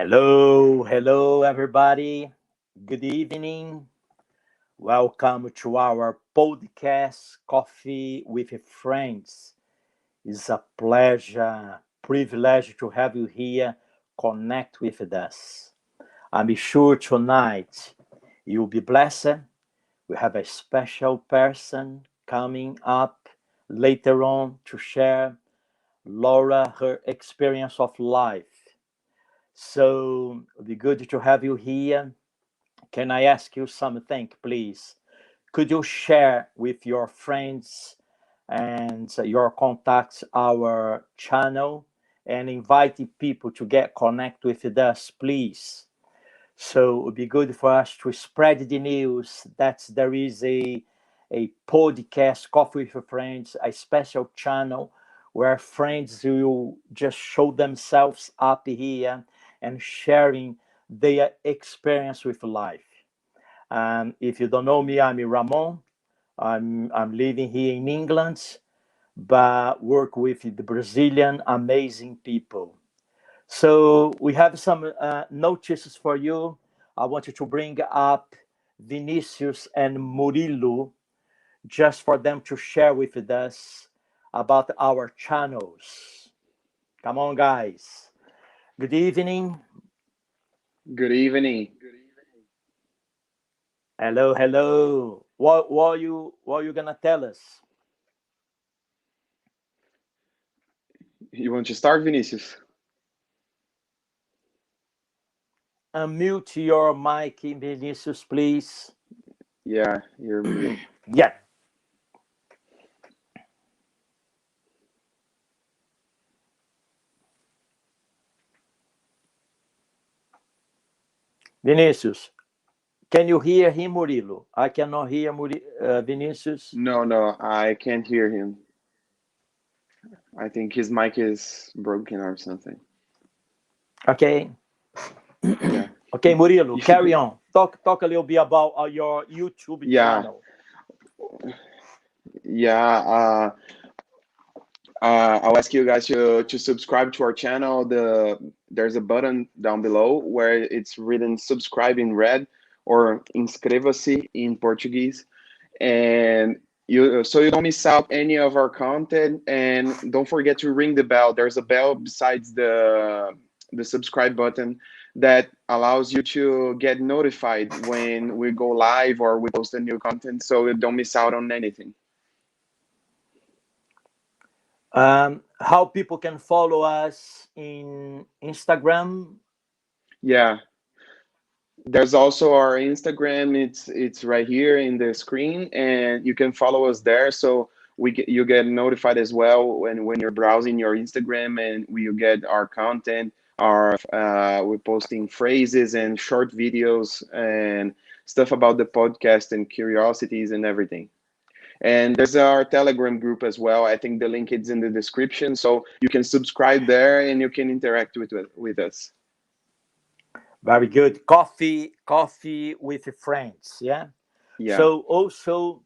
Hello, everybody. Good evening. Welcome to our podcast, Coffee with Friends. It's a pleasure, privilege to have you here, connect with us. I'm sure tonight you'll be blessed. We have a special person coming up later on to share Laura her experience of life. So it'll be good to have you here. Can I ask you something, please? Could you share with your friends and your contacts our channel and invite people to get connect with us, please? So it would be good for us to spread the news that there is a podcast, Coffee with Friends, a special channel where friends will just show themselves up here and sharing their experience with life. If you don't know me, I'm Ramon. I'm living here in England, but work with the Brazilian amazing people. So we have some notices for you. I wanted to bring up Vinicius and Murilo just for them to share with us about our channels. Come on, guys. Good evening. Good evening. Hello. What you gonna tell us? You want to start, Vinicius? Unmute your mic, Vinicius, please. Yeah, you're mute. Yeah, Vinicius. Can you hear him, Murilo? I cannot hear Vinicius. No, I can't hear him. I think his mic is broken or something. Okay. Yeah. Okay, Murilo, carry You- on. Talk a little bit about your YouTube yeah, channel. yeah. I'll ask you guys to subscribe to our channel. There's a button down below where it's written subscribe in red or inscreva-se in Portuguese. And you don't miss out any of our content, and don't forget to ring the bell. There's a bell besides the subscribe button that allows you to get notified when we go live or we post a new content, so you don't miss out on anything. How people can follow us in Instagram? Yeah, there's also our Instagram. It's right here in the screen, and you can follow us there. So you get notified as well when you're browsing your Instagram, and you get our content. Our we're posting phrases and short videos and stuff about the podcast and curiosities and everything. And there's our Telegram group as well. I think the link is in the description, so you can subscribe there and you can interact with us. Very good. Coffee with friends. Yeah. Yeah. So also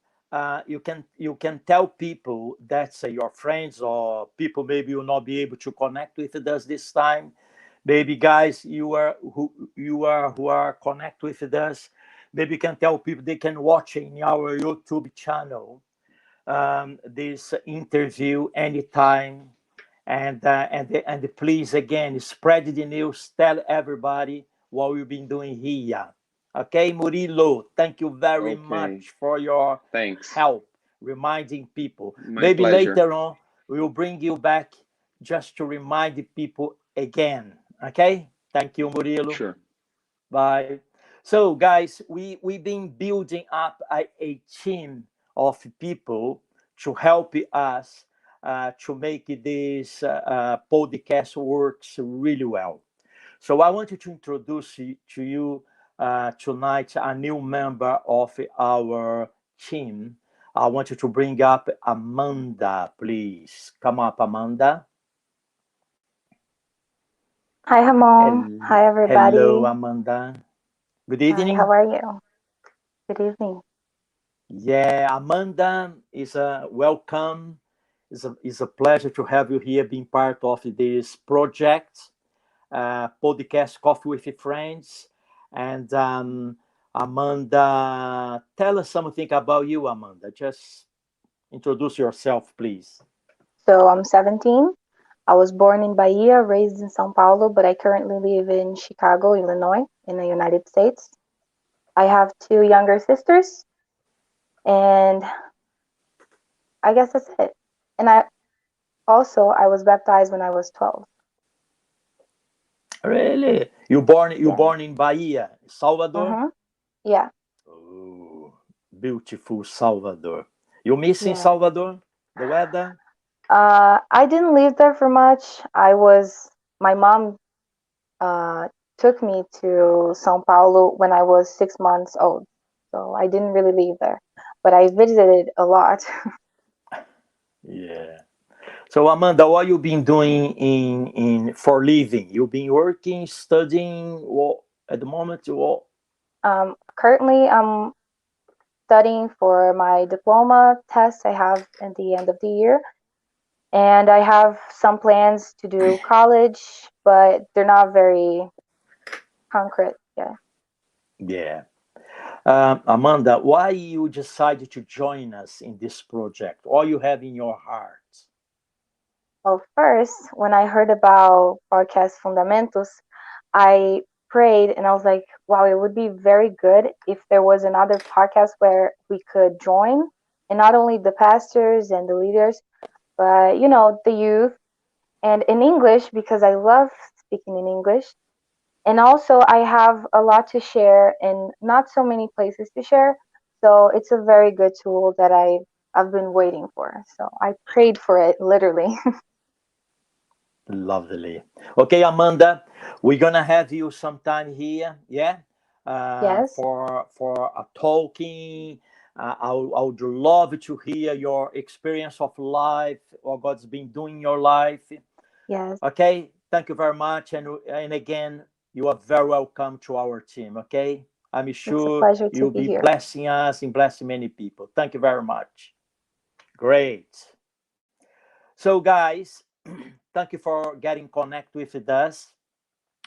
you can tell people that your friends or people maybe will not be able to connect with us this time. Maybe guys who are connect with us. Maybe you can tell people they can watch in our YouTube channel this interview anytime. And please again spread the news. Tell everybody what we've been doing here. Okay, Murilo, thank you very Okay. much for your Thanks. help reminding people. My Maybe pleasure. later on we will bring you back just to remind the people again. Okay, thank you, Murilo. Sure. Bye. So, guys, we've been building up a team of people to help us to make this podcast works really well. So, I wanted to introduce to you tonight a new member of our team. I want you to bring up Amanda, please. Come up, Amanda. Hi, Hamon. Hello, Hi, hello, everybody. Amanda. Good Hi, how evening. are you? Good evening. Yeah, Amanda is a welcome. It's a pleasure to have you here being part of this project. podcast Coffee with Friends. And Amanda, tell us something about you, Amanda. Just introduce yourself, please. So I'm 17. I was born in Bahia, raised in São Paulo, but I currently live in Chicago, Illinois, in the United States. I have two younger sisters, and I guess that's it. And I was baptized when I was 12. Really? You born Yeah. in Bahia, Salvador? Mhm. Yeah. Oh, beautiful Salvador. You missing Yeah. Salvador? The weather? I didn't live there for much. My mom uh, took me to São Paulo when I was 6 months old. So I didn't really live there, but I visited a lot. Yeah. So Amanda, what you been doing in for living? You've been working, studying. What at the moment? What? Currently, I'm studying for my diploma test I have at the end of the year. And I have some plans to do college, but they're not very concrete yet. Yeah. Amanda, why you decided to join us in this project? What you have in your heart? Well, first, when I heard about podcast Fundamentos, I prayed and I was like, wow, it would be very good if there was another podcast where we could join, and not only the pastors and the leaders, but the youth, and in English because I love speaking in English. And also, I have a lot to share and not so many places to share. So it's a very good tool that I've been waiting for. So I prayed for it literally. Lovely. Okay, Amanda, we're gonna have you sometime here, yeah, Yes, for a talking. I would love to hear your experience of life, what God's been doing in your life. yes. Okay, thank you very much, and again, you are very welcome to our team. Okay, I'm It's a sure pleasure to you'll be be here. blessing us and blessing many people. Thank you very much. Great. So, guys, thank you for getting connected with us.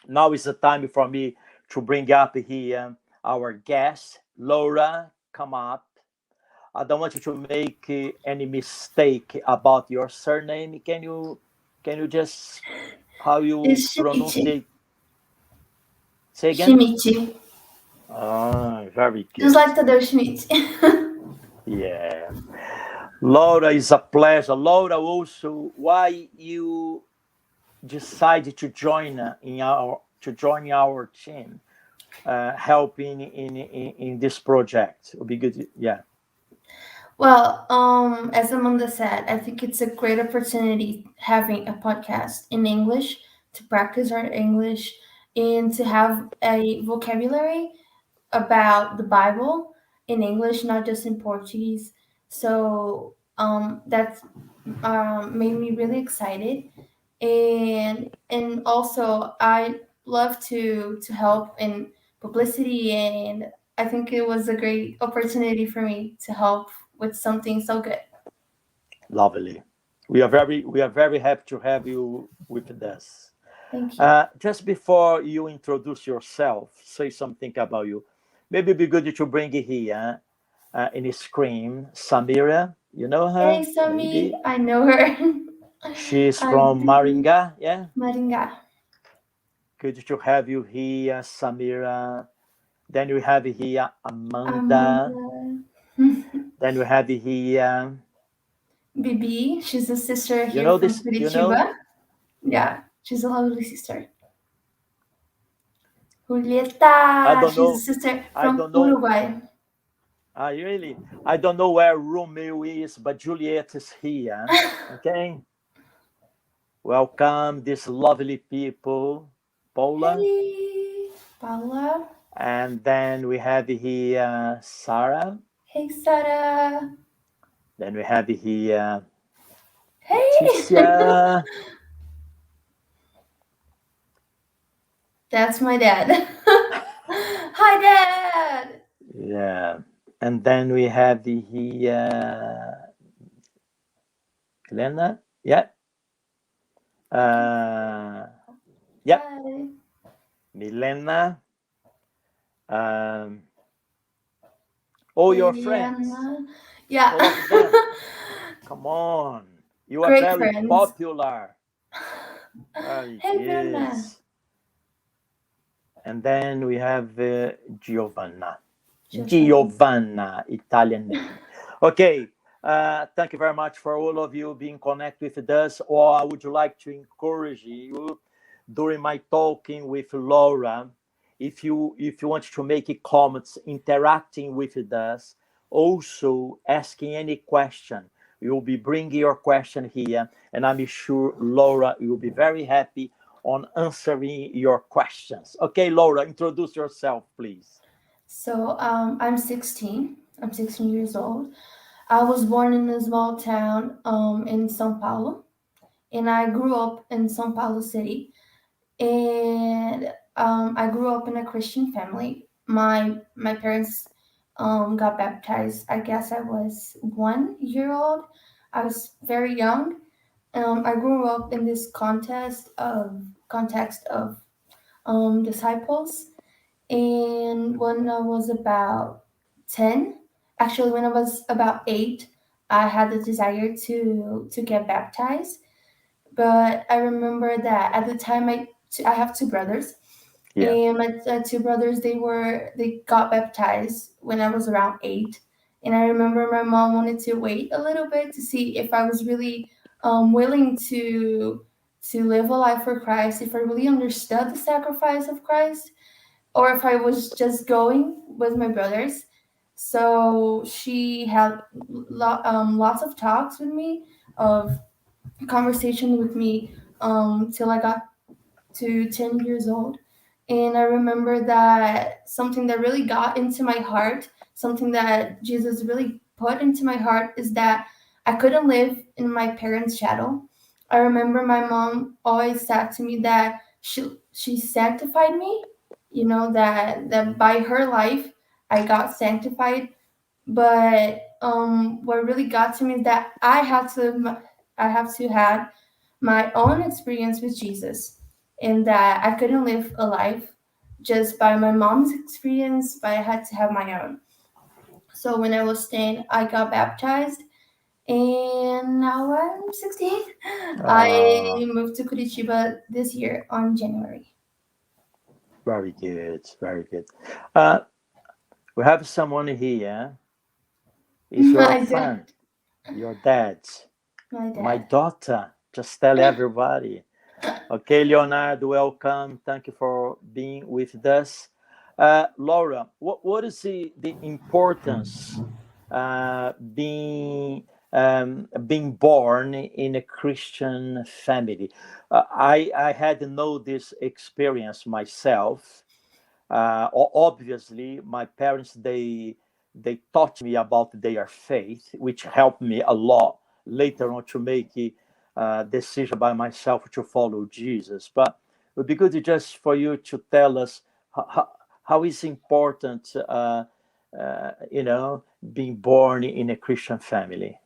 Now is the time for me to bring up here our guest, Laura. Come up. I don't want you to make any mistake about your surname. Can you just how you It's pronounce Schmidt. it? Say again. Schmidt. Ah, very Just good. like Tadeu Schmidt. Yeah, Laura is a pleasure. Laura, also, why you decided to join our team? Helping in this project. It would be good. Yeah, Well, as Amanda said, I think it's a great opportunity having a podcast in English to practice our English and to have a vocabulary about the Bible in English, not just in Portuguese. So that's made me really excited, and also I love to help in publicity, and I think it was a great opportunity for me to help with something so good. lovely. We are very happy to have you with us. Thank you. Just before you introduce yourself, say something about you. Maybe it'd be good to bring it here in the screen. Samira, you know Hey her? Sami, Maybe I know her. she's I from do. Maringa. Yeah, Maringa. good to have you here, Samira. Then we have here Amanda. Amanda. Then we have here. Bibi, she's a sister You here know from this? You know? Curitiba. Yeah. Yeah, she's a lovely sister. I Julieta, don't she's a know. sister I from don't know. Uruguay. I really. I don't know where Romeo is, but Juliet is here. Okay. Welcome, these lovely people, Paula. Hey, Paula. And then we have here Sarah. Hey, Sarah. Then we have here Hey. Leticia. That's my dad. Hi, Dad. Yeah. And then we have here Helena. Yeah. I can. Uh, Yep. Hi. Milena. Um, all your friends, Liliana. Yeah. all of them. Come on. You are Great very friends. popular. Very Hey, good. Brenda. And then we have Giovanna. Giovanna. Giovanna, Italian name. Okay. Thank you very much for all of you being connected with us. Or I would like to encourage you during my talking with Laura, if you want to make comments, interacting with us, also asking any question. We will be bringing your question here, and I'm sure Laura will be very happy on answering your questions. Okay, Laura, introduce yourself, please. I'm 16. I'm 16 years old. I was born in a small town in São Paulo, and I grew up in São Paulo City. And I grew up in a Christian family. My parents got baptized. I guess I was 1 year old. I was very young. I grew up in this context of disciples. And when I was about 10, actually when I was about 8, I had the desire to get baptized. But I remember that at the time I have two brothers, Yeah, and my two brothers they got baptized when I was around 8, and I remember my mom wanted to wait a little bit to see if I was really willing to live a life for Christ, if I really understood the sacrifice of Christ, or if I was just going with my brothers. So she had lots of talks with me, of conversation with me, till I got to 10 years old. And I remember that something that really got into my heart, something that Jesus really put into my heart, is that I couldn't live in my parents' shadow. I remember my mom always said to me that she sanctified me, that by her life I got sanctified. But what really got to me is that I have to have my own experience with Jesus, and that I couldn't live a life just by my mom's experience, but I had to have my own. So when I was 10, I got baptized, and now I'm 16. uh, I moved to Curitiba this year on January. very good, very good. Uh, we have someone here. Is your My dad. friend, your dad, My my dad. daughter? Just tell everybody. Okay, Leonardo, welcome. Thank you for being with us. Laura, what is the importance being born in a Christian family? I had no this experience myself. Obviously, my parents they taught me about their faith, which helped me a lot later on to make a decision by myself to follow Jesus. But it would be good just for you to tell us how is important, being born in a Christian family.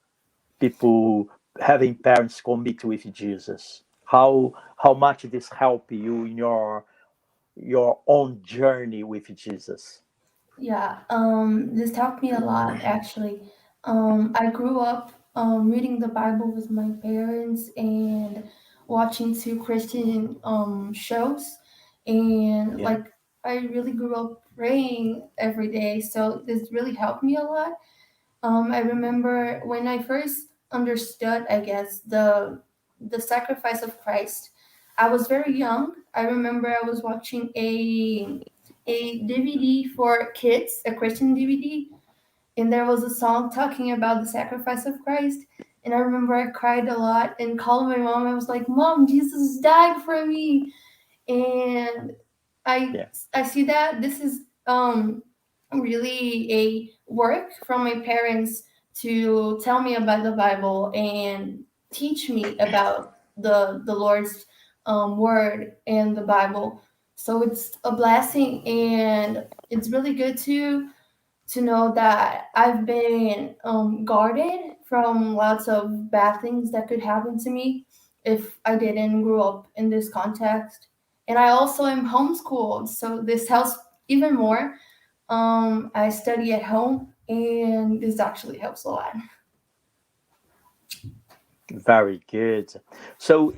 People having parents commit with Jesus. How much this help you in your own journey with Jesus. Yeah, this helped me a lot actually. I grew up reading the Bible with my parents and watching two Christian shows, and Yeah, like I really grew up praying every day. So this really helped me a lot. I remember when I first understood, I guess, the sacrifice of Christ. I was very young. I remember I was watching a DVD for kids, a Christian DVD, and there was a song talking about the sacrifice of Christ. And I remember I cried a lot and called my mom. I was like, "Mom, Jesus died for me." And I yeah, I see that this is really a work from my parents to tell me about the Bible and teach me about the Lord's word and the Bible. So it's a blessing, and it's really good to know that I've been guarded from lots of bad things that could happen to me if I didn't grow up in this context. And I also am homeschooled, so this helps even more. I study at home, and this actually helps a lot. Very good. So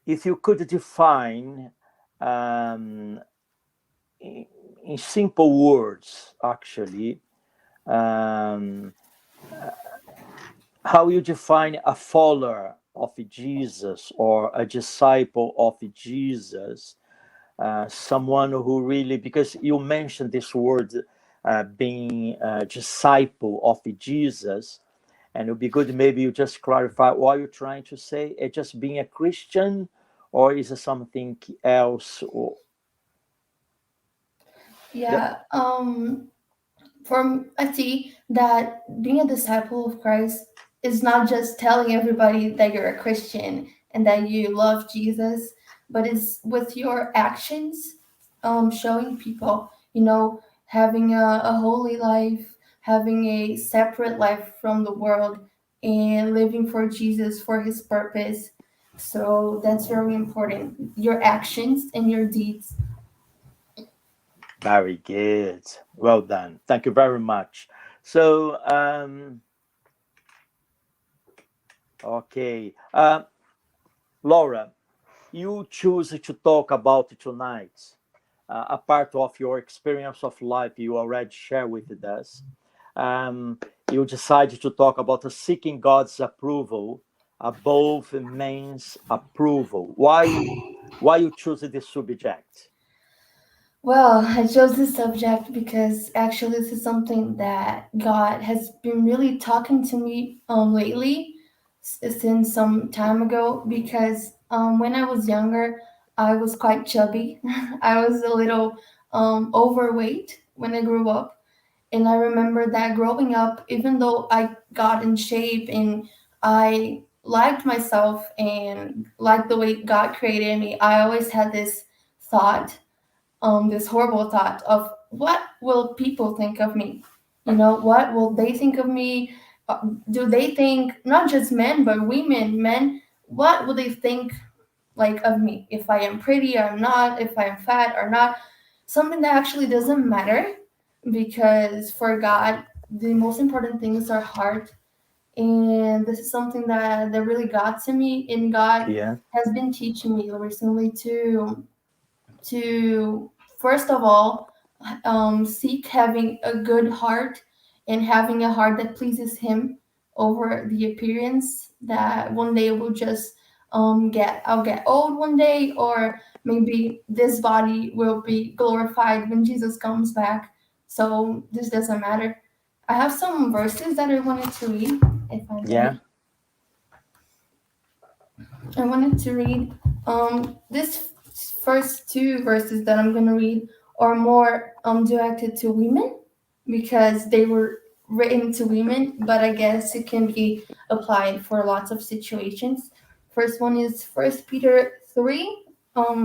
if you could define um, in, in simple words, actually, um, how you define a follower of Jesus or a disciple of Jesus, someone who really, because you mentioned this word, being a disciple of Jesus, and it would be good maybe you just clarify what you're trying to say. It just being a Christian, or is it something else? Or the, Yeah. From I see that being a disciple of Christ is not just telling everybody that you're a Christian and that you love Jesus, but it's with your actions, showing people, having a holy life, having a separate life from the world, and living for Jesus for His purpose. So that's very important. Your actions and your deeds. very good. Well done. Thank you very much. So, okay. Laura, you choose to talk about tonight, a part of your experience of life you already share with us. You decided to talk about seeking God's approval above man's approval. Why you choose this subject? Well, I chose this subject because actually this is something that God has been really talking to me lately since some time ago because when I was younger, I was quite chubby. I was a little overweight when I grew up. And I remember that growing up, even though I got in shape and I liked myself and liked the way God created me, I always had thought this horrible thought of what will people think of me? What will they think of me? Do they think not just men but women, men? What will they think like of me if I am pretty or not, if I am fat or not? Something that actually doesn't matter because for God, the most important things are heart. And this is something that really got to me, and God Yeah, has been teaching me recently to first of all seek having a good heart and having a heart that pleases him over the appearance that one day will just I'll get old one day, or maybe this body will be glorified when Jesus comes back. So this doesn't matter. I have some verses that I wanted to read, if I yeah, may. I wanted to read this first two verses that I'm going to read are more directed to women because they were written to women, but I guess it can be applied for lots of situations. First one is First Peter 3,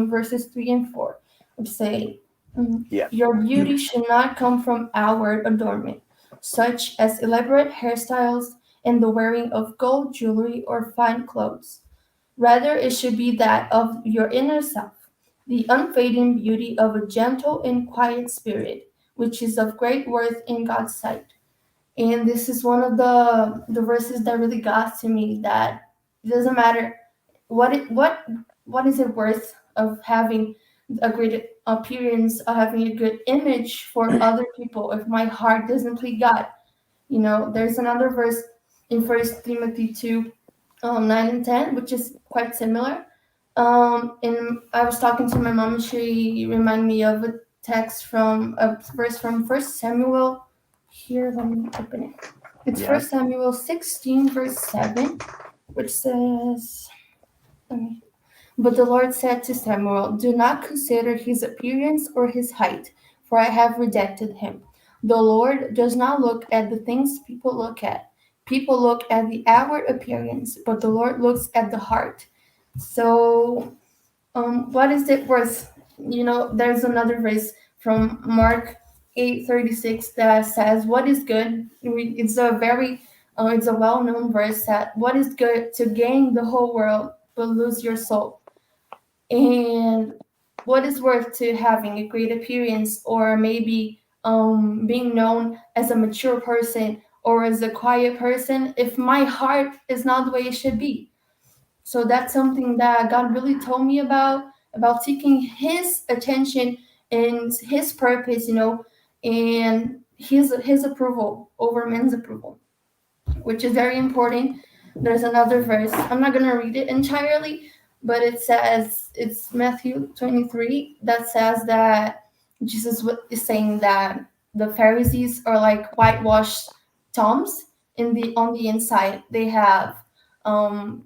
verses 3 and 4, which say, yeah, Your beauty should not come from outward adornment, such as elaborate hairstyles and the wearing of gold jewelry or fine clothes. Rather, it should be that of your inner self, the unfading beauty of a gentle and quiet spirit, which is of great worth in God's sight. And this is one of the verses that really got to me. That it doesn't matter what is it worth of having a great appearance, or having a good image for other people if my heart doesn't please God. There's another verse in First Timothy 2, 9 and 10, which is quite similar. And I was talking to my mom. She reminded me of a verse from First Samuel. Here, let me open it. It's yeah. First Samuel 16, verse 7, which says, let me but the Lord said to Samuel, Do not consider his appearance or his height, for I have rejected him. The Lord does not look at the things people look at. People look at the outward appearance, but the Lord looks at the heart. So, what is it worth? There's another verse from Mark 8:36 that says, What is good? It's a very It's a well-known verse that what is good to gain the whole world but lose your soul, and what is worth to having a great appearance, or maybe being known as a mature person or as a quiet person if my heart is not the way it should be. So that's something that God really told me about seeking His attention and His purpose, and His approval over man's approval, which is very important. There's another verse. I'm not gonna read it entirely, but it says it's Matthew 23 that says that Jesus is saying that the Pharisees are like whitewashed tombs. In the on the inside, they have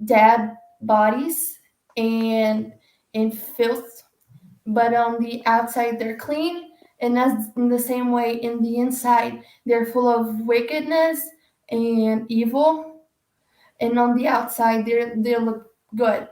dead bodies and in filth, but on the outside they're clean. And as in the same way, in the inside, they're full of wickedness and evil, and on the outside they look good,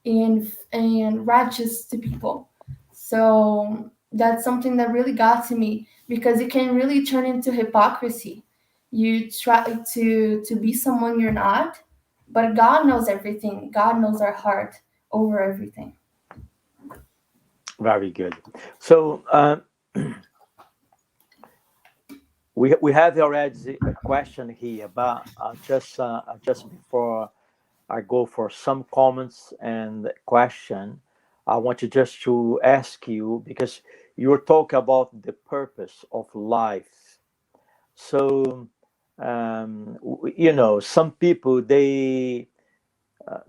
and righteous to people. So that's something that really got to me, because it can really turn into hypocrisy. You try to be someone you're not, but God knows everything. God knows our heart over everything. Very good. So we have already a question here, but just before I go for some comments and question, I want to just to ask you, because you were talking about the purpose of life. So some people they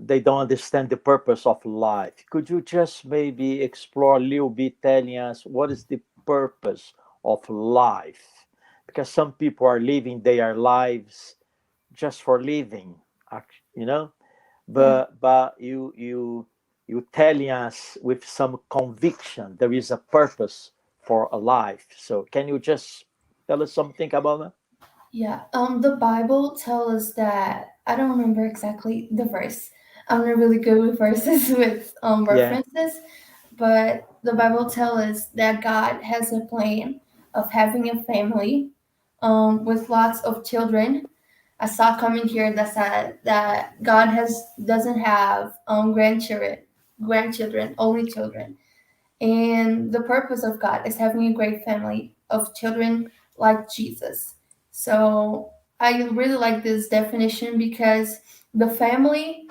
don't understand the purpose of life. Could you just maybe explore a little bit, telling us what is the purpose of life? Because some people are living their lives just for living, you know. Yeah. But you telling us with some conviction there is a purpose for a life. So can you just tell us something about that? Yeah, the Bible tells us that, I don't remember exactly the verse. I'm not really good with verses with Yeah. references, but the Bible tells us that God has a plan of having a family with lots of children. I saw comment here that said that God has doesn't have grandchildren, only children. And the purpose of God is having a great family of children like Jesus. So I really like this definition, because the family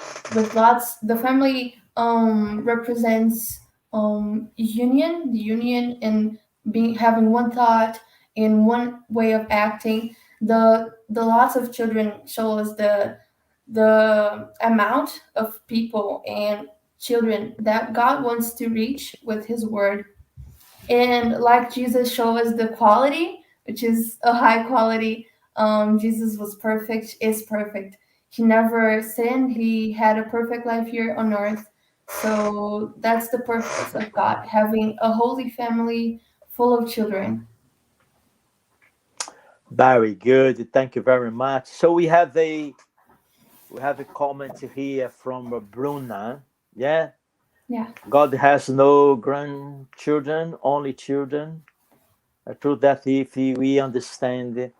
represents union, the union, and being having one thought and one way of acting. The lots of children show us the amount of people and children that God wants to reach with His word. And like Jesus showed us the quality, which is a high quality. Jesus was perfect, is perfect. He never sinned. He had a perfect life here on earth. So that's the purpose of God, having a holy family full of children. Very good. Thank you very much. So we have a comment here from Bruna. Yeah. Yeah. God has no grandchildren, only children. True that if we understand,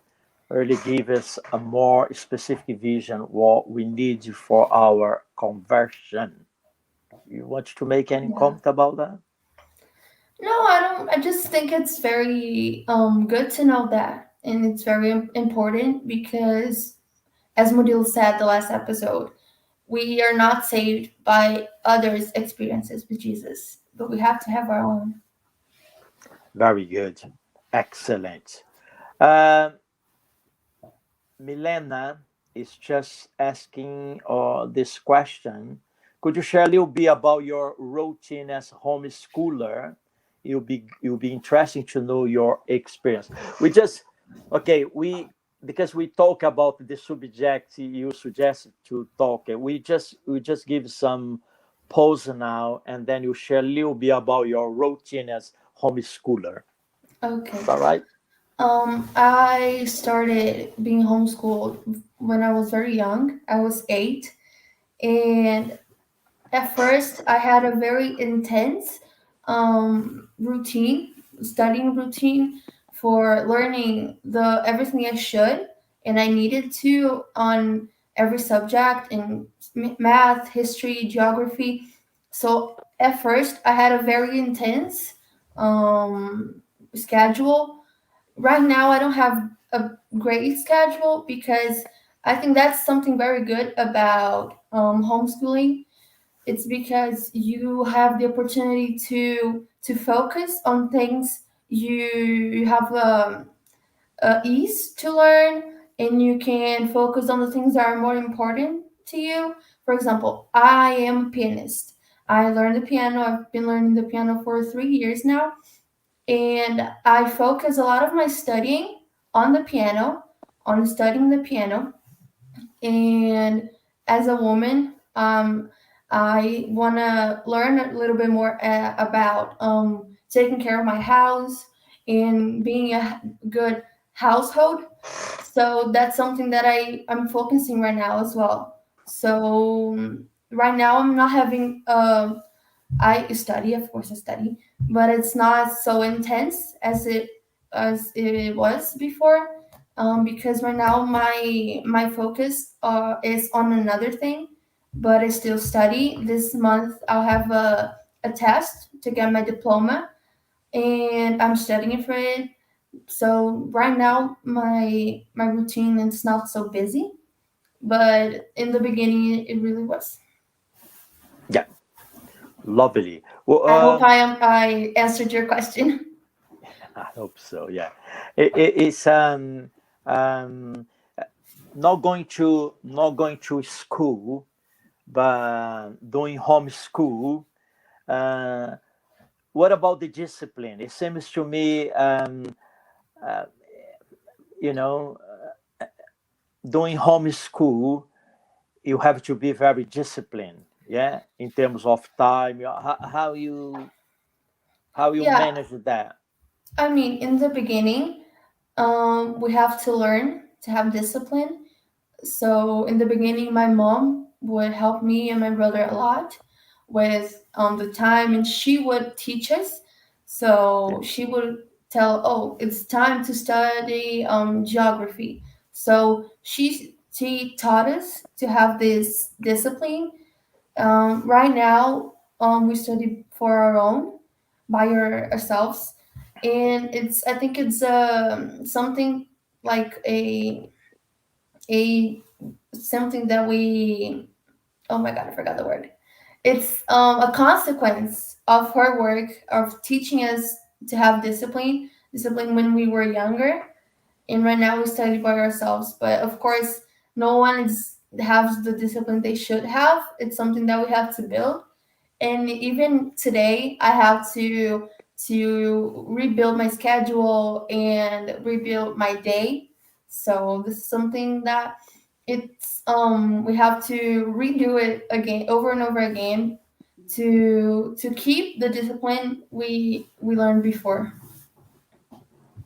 early give us a more specific vision what we need for our conversion. You want to make any Yeah. comment about that? No, I don't. I just think it's very good to know that, and it's very important because, as Mudil said the last episode, we are not saved by others' experiences with Jesus, but we have to have our own. Very good. Excellent. Um, Milena is just asking this question. Could you share a little bit about your routine as a homeschooler? It'll be interesting to know your experience. We just okay. Because we talk about the subject you suggested to talk. We just give some pause now, and then you share a little bit about your routine as homeschooler. Is Okay. that right? I started being homeschooled when I was very young. I was 8, and at first I had a very intense routine, studying routine for learning the everything I should. and I needed to on every subject in math, history, geography. So at first, I had a very intense schedule. Right now, I don't have a great schedule because I think that's something very good about homeschooling. It's because you have the opportunity to focus on things you have ease to learn, and you can focus on the things that are more important to you. For example, I am a pianist. I learned the piano. I've been learning the piano for 3 years now, and I focus a lot of my studying on the piano, on studying the piano. And as a woman, I want to learn a little bit more about taking care of my house and being a good household. So that's something that I'm focusing right now as well. So right now I'm not having I study, of course, I study, but it's not so intense as it was before. Because right now my focus is on another thing, but I still study. This month I'll have a test to get my diploma, and I'm studying for it. So right now my routine is not so busy, but in the beginning it really was. Yeah, lovely. Well, I hope I answered your question. I hope so. Yeah, it's um, not going to school, but doing homeschool. Uh, what about the discipline? It seems to me, uh, you know, doing homeschool, you have to be very disciplined. Yeah, in terms of time, how you Yeah, manage that. I mean, in the beginning, we have to learn to have discipline. So in the beginning, my mom would help me and my brother a lot with the time, and she would teach us. So she would tell, "Oh, it's time to study geography." So she taught us to have this discipline. Right now, we study for our own, by ourselves, and it's I think it's something like a something that we oh my god, I forgot the word. It's a consequence of her work of teaching us to have discipline when we were younger, and right now we study by ourselves. But of course, no one is has the discipline they should have. It's something that we have to build, and even today I have to rebuild my schedule and rebuild my day. So this is something that it's we have to redo it again over and over again to keep the discipline we learned before.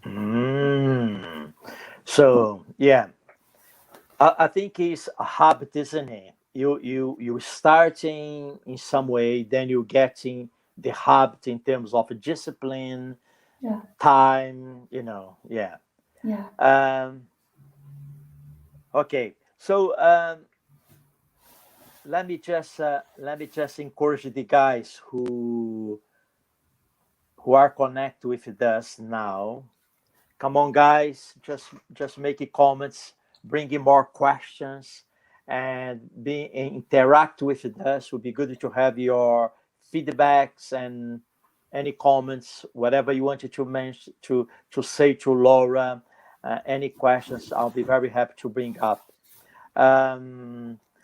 Mm. So yeah, I think it's a habit, isn't it? You starting in some way, then you getting the habit in terms of discipline, Yeah, time. Yeah. yeah. Um, okay, so let me just encourage the guys who are connected with us now. Come on, guys, just making comments, bringing more questions, and be interact with us. Would be good to have your feedbacks and any comments, whatever you wanted to mention to say to Laura. Any questions, I'll be very happy to bring up.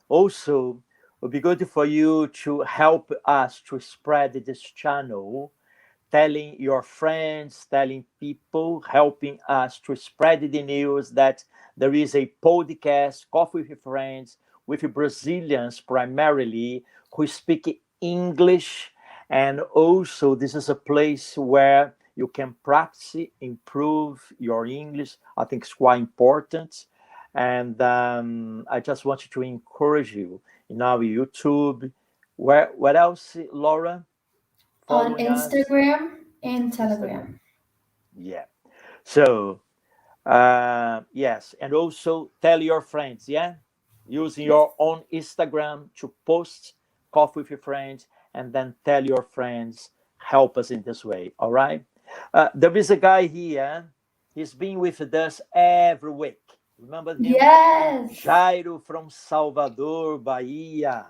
Also, it would be good for you to help us to spread this channel, telling your friends, telling people, helping us to spread the news that there is a podcast, Coffee with Friends, with Brazilians primarily who speak English. And also, this is a place where you can practice, improve your English. I think it's quite important. And I just wanted to encourage you in our YouTube. What else, Laura? On Following us? Instagram and Instagram. Telegram. Yeah. So, Yes, and also tell your friends, yeah, using Yes. your own Instagram to post coffee with your friends, and then tell your friends, help us in this way. All right. There is a guy here. He's been with us every week. Remember him? Yes. Jairo from Salvador, Bahia.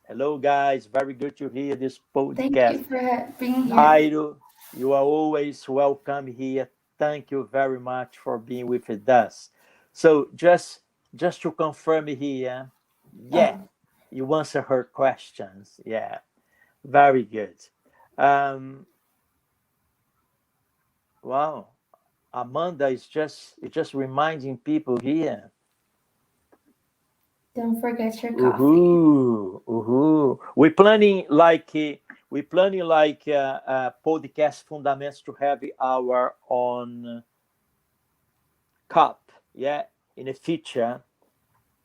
Hello, guys. Very good to hear this Thank you podcast. for being here. Jairo, you are always welcome here. Thank you very much for being with us. So just to confirm here, yeah, Oh, you answer her questions. Yeah, very good. Um, wow, Amanda is just reminding people here. don't forget your coffee. Uhul, uhul. We planning like podcast fundamentals to have our own cup. Yeah, in the future.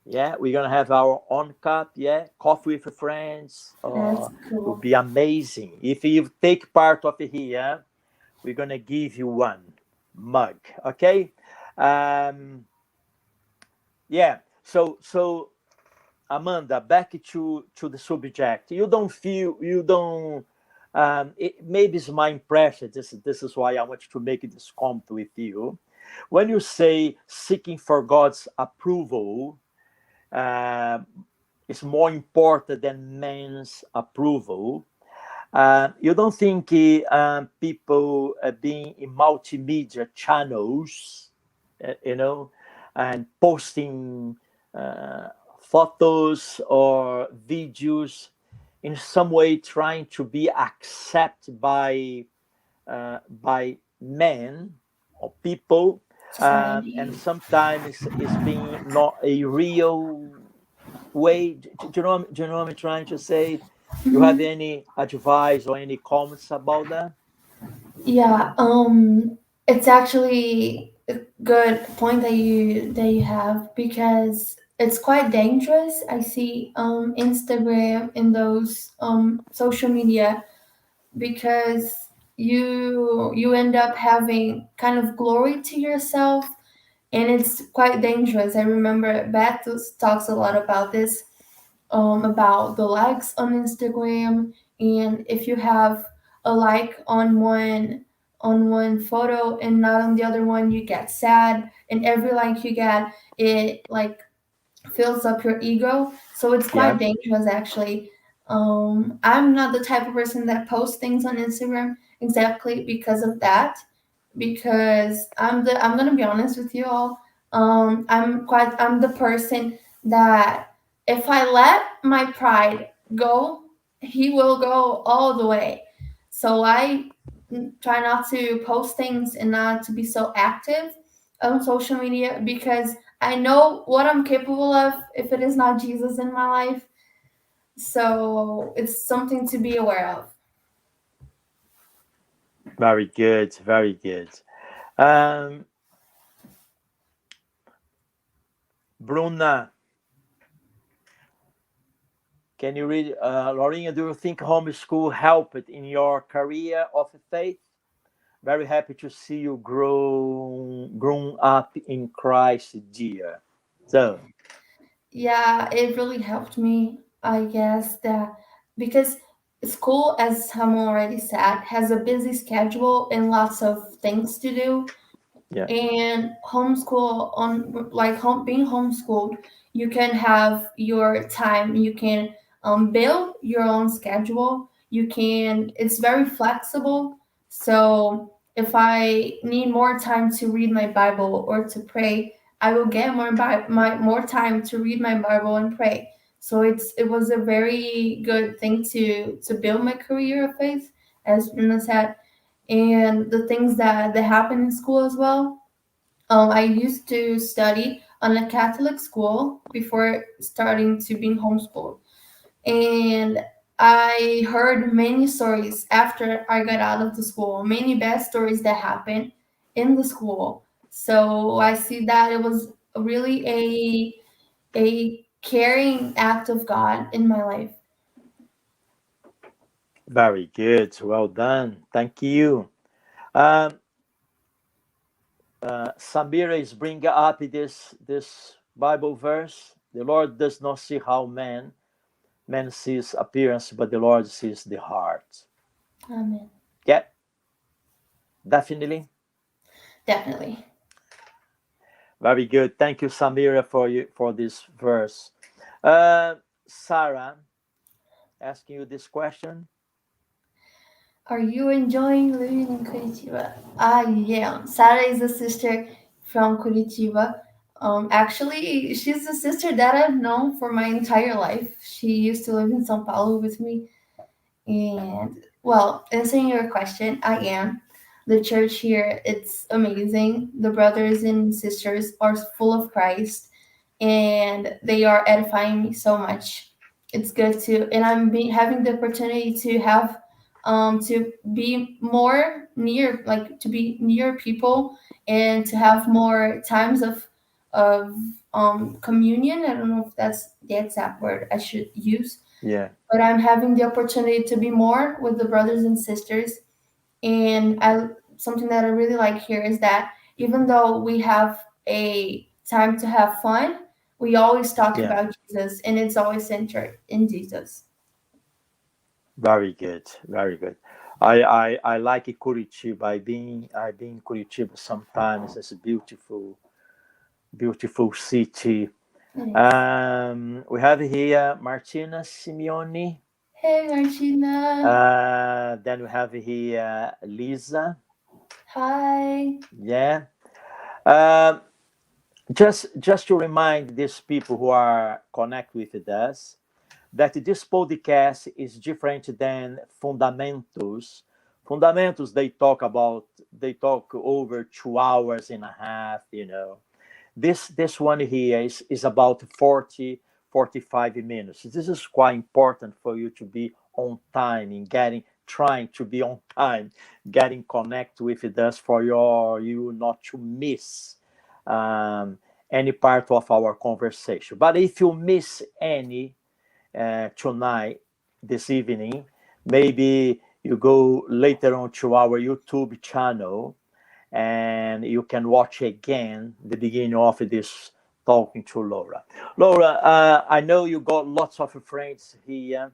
Yeah, we're gonna have our own cup. Yeah, coffee with friends. That's Will cool. be amazing. If you take part of it here, we're gonna give you one mug. Okay. Um. Yeah. So Amanda, back to the subject. You don't feel you don't. Maybe it's my impression. This is why I want to make this comment with you. When you say seeking for God's approval, uh, is more important than man's approval. You don't think people being in multimedia channels, you know, and posting uh, photos or videos in some way trying to be accepted by men or people, and Society. sometimes it's being not a real way. Do you know what I'm trying to say? You have Mhm. any advice or any comments about that? Yeah, it's actually a good point that you have because it's quite dangerous. I see Instagram and those social media because you end up having kind of glory to yourself and it's quite dangerous. I remember Beth talks a lot about the likes on Instagram, and if you have a like on one photo and not on the other one, you get sad, and every like you get, it like fills up your ego. So it's quite Yeah, dangerous actually. I'm not the type of person that posts things on Instagram exactly because of that. Because I'm gonna be honest with you all. I'm the person that if I let my pride go, he will go all the way. So I try not to post things and not to be so active on social media because I know what I'm capable of if it is not Jesus in my life. So it's something to be aware of. very good, very good. Um, Bruna, can you read? Lorena, do you think homeschool helped in your career of faith? Very happy to see you grown up in Christ, dear. So, Yeah, it really helped me, I guess, that because school, as Ham already said, has a busy schedule and lots of things to do. yeah, And homeschool on like home being homeschooled, you can have your time. You can build your own schedule. You can. It's very flexible. So if I need more time to read my Bible or to pray, I will get more time to read my Bible and pray. So it was a very good thing to build my career of faith, as Bruna said, and the things that happen in school as well. I used to study on a Catholic school before starting to being homeschooled. And I heard many stories after I got out of the school, many bad stories that happened in the school. So I see that it was really a caring act of God in my life. very good. Well done. Thank you. Um, Samira is bringing up this Bible verse. The Lord does not see how man sees appearance, but the Lord sees the heart. Amen. Yeah, definitely. Definitely. Very good. Thank you, Samira, for this verse. Uh, Sarah, asking you this question. Are you enjoying living in Curitiba? I am. Sarah is a sister from Curitiba. Actually, she's a sister that I've known for my entire life. She used to live in São Paulo with me. And well, answering your question, I am. The church here, it's amazing. The brothers and sisters are full of Christ and they are edifying me so much. It's good to, and having the opportunity to have, to be more near, like to be near people and to have more times of communion. I don't know if that's the exact word I should use, Yeah, but I'm having the opportunity to be more with the brothers and sisters. And I something that I really like here is that even though we have a time to have fun, we always talk yeah. about Jesus, and it's always centered in Jesus. Very good. Very good. I like Curitiba. I've been in Curitiba sometimes. It's a beautiful city. It is. We have here Martina Simeone. Hey, Martina. Then we have here Lisa. Hi. Yeah. Um, just to remind these people who are connect with us that this podcast is different than Fundamentos. Fundamentos they talk over 2 hours and a half. This one here is about 40 45 minutes. This is quite important for you to be on time in getting trying to be on time, getting connect with us for you not to miss um, any part of our conversation. But if you miss any tonight, this evening, maybe you go later on to our YouTube channel and you can watch again the beginning of this talking to Laura. Laura, I know you got lots of friends here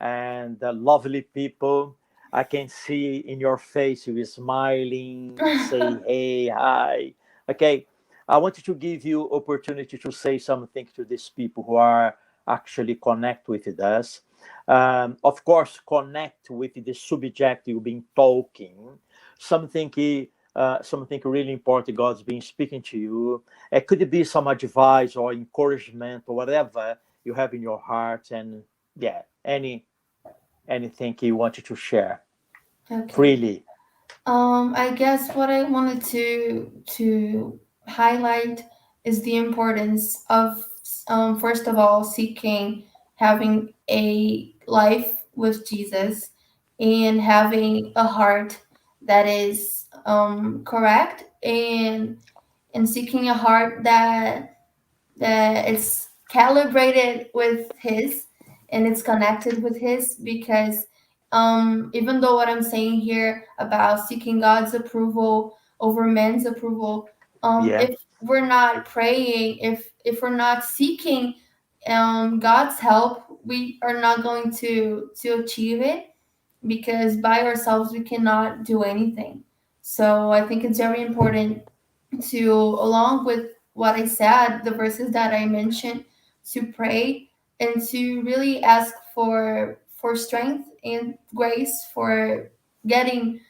and lovely people. I can see in your face you is smiling, say hey, hi. Okay, I wanted to give you opportunity to say something to these people who are actually connect with us. Of course, connect with the subject you've been talking. Something something really important God's been speaking to you. It could be some advice or encouragement or whatever you have in your heart, and yeah, anything you wanted to share Okay. freely. I guess what I wanted to highlight is the importance of, first of all, seeking having a life with Jesus and having a heart that is correct, and seeking a heart that it's calibrated with his and it's connected with his, because even though what I'm saying here about seeking God's approval over man's approval, Yeah, if we're not praying, if we're not seeking God's help, we are not going to achieve it, because by ourselves we cannot do anything. So I think it's very important to, along with what I said, the verses that I mentioned, to pray and to really ask for strength and grace for getting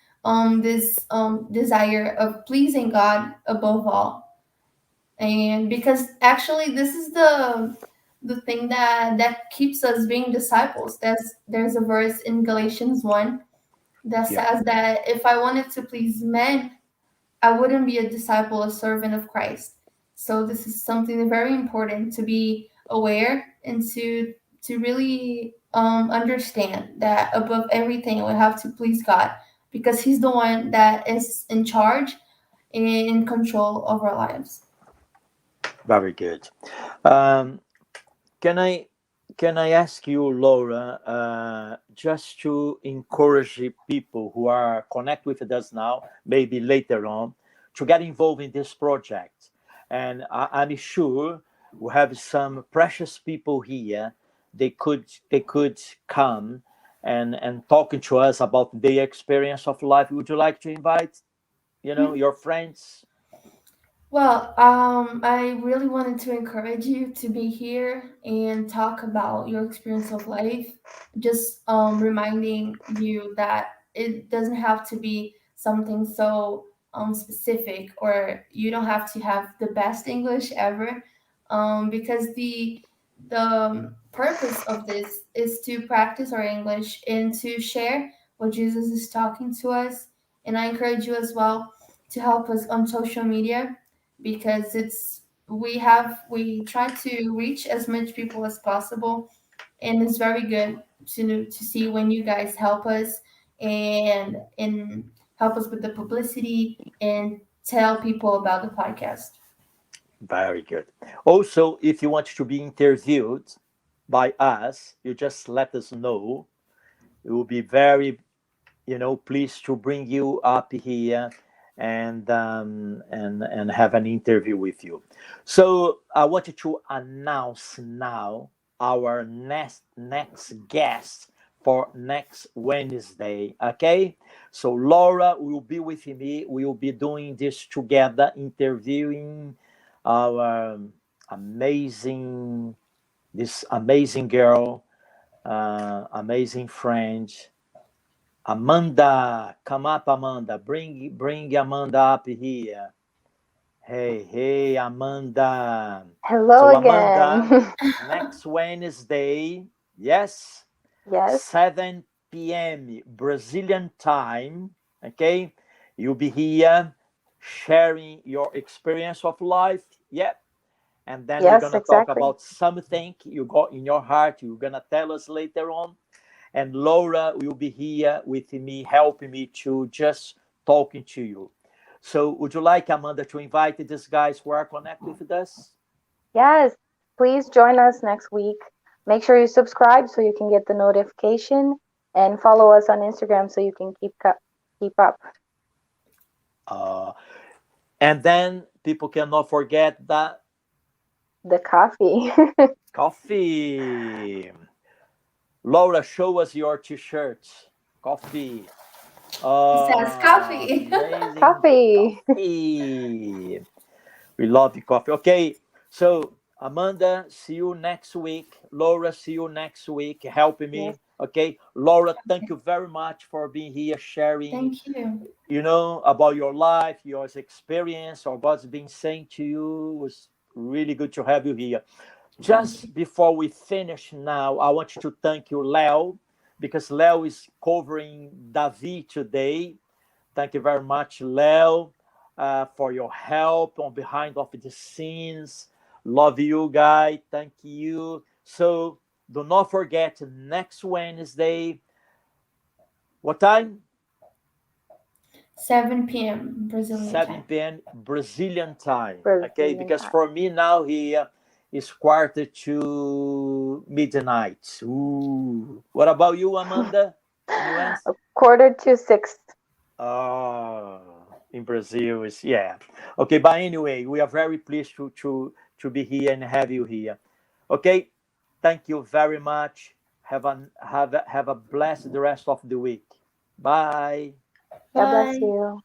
this desire of pleasing God above all. And because actually this is the thing that keeps us being disciples. There's a verse in Galatians 1 that yeah, says that if I wanted to please men, I wouldn't be a disciple, a servant of Christ. So this is something very important to be aware and to really understand that above everything we have to please God, because He's the one that is in charge and in control of our lives. very good. Um, can I ask you, Laura, just to encourage people who are connect with us now, maybe later on, to get involved in this project. And I'm sure we have some precious people here. They could come and talking to us about their experience of life. Would you like to invite, your friends? Well, I really wanted to encourage you to be here and talk about your experience of life. Just reminding you that it doesn't have to be something so specific, or you don't have to have the best English ever, because the purpose of this is to practice our English and to share what Jesus is talking to us. And I encourage you as well to help us on social media, because we try to reach as much people as possible, and it's very good to see when you guys help us and help us with the publicity and tell people about the podcast. Very good. Also, if you want to be interviewed by us, you just let us know. It will be very, pleased to bring you up here and have an interview with you. So I wanted to announce now our next guest for next Wednesday. Okay, so Laura will be with me. We will be doing this together, interviewing our amazing this amazing girl, amazing friend, Amanda. Come up, Amanda. Bring Amanda up here. Hey, hey, Amanda. Hello So, Amanda, again. next Wednesday, yes, Yes, 7 p.m. Brazilian time, okay? You'll be here sharing your experience of life. Yeah. And then we're yes, going to talk exactly. about something you got in your heart. You're going to tell us later on. And Laura will be here with me, helping me to just talking to you. So, would you like Amanda to invite these guys who are connected with us? Yes, please join us next week. Make sure you subscribe so you can get the notification and follow us on Instagram so you can keep up Uh, and then people cannot forget that the coffee. coffee. Laura, show us your t-shirt. Coffee. It says coffee. Amazing Coffee. coffee. We love the coffee. Okay, so Amanda, see you next week. Laura, see you next week, helping Yes. me. Okay, Laura, thank you very much for being here, sharing, Thank you. about your life, your experience, or God's been saying to you. It was really good to have you here. Thank you. Just before we finish now, I want to thank you, Leo, because Leo is covering Davi today. Thank you very much, Leo, for your help on behind of the scenes. Love you, guy. Thank you. So do not forget next Wednesday. What time? 7 p.m. Brazilian 7 time. p.m. Brazilian time. Okay, Brazilian because time. for me now here is quarter to midnight. Ooh. What about you, Amanda? In US? A quarter to six. Oh, in Brazil is, yeah. Okay, but anyway, we are very pleased to be here and have you here. Okay, thank you very much. Have a blessed the rest of the week. Bye. God bless Bye. you.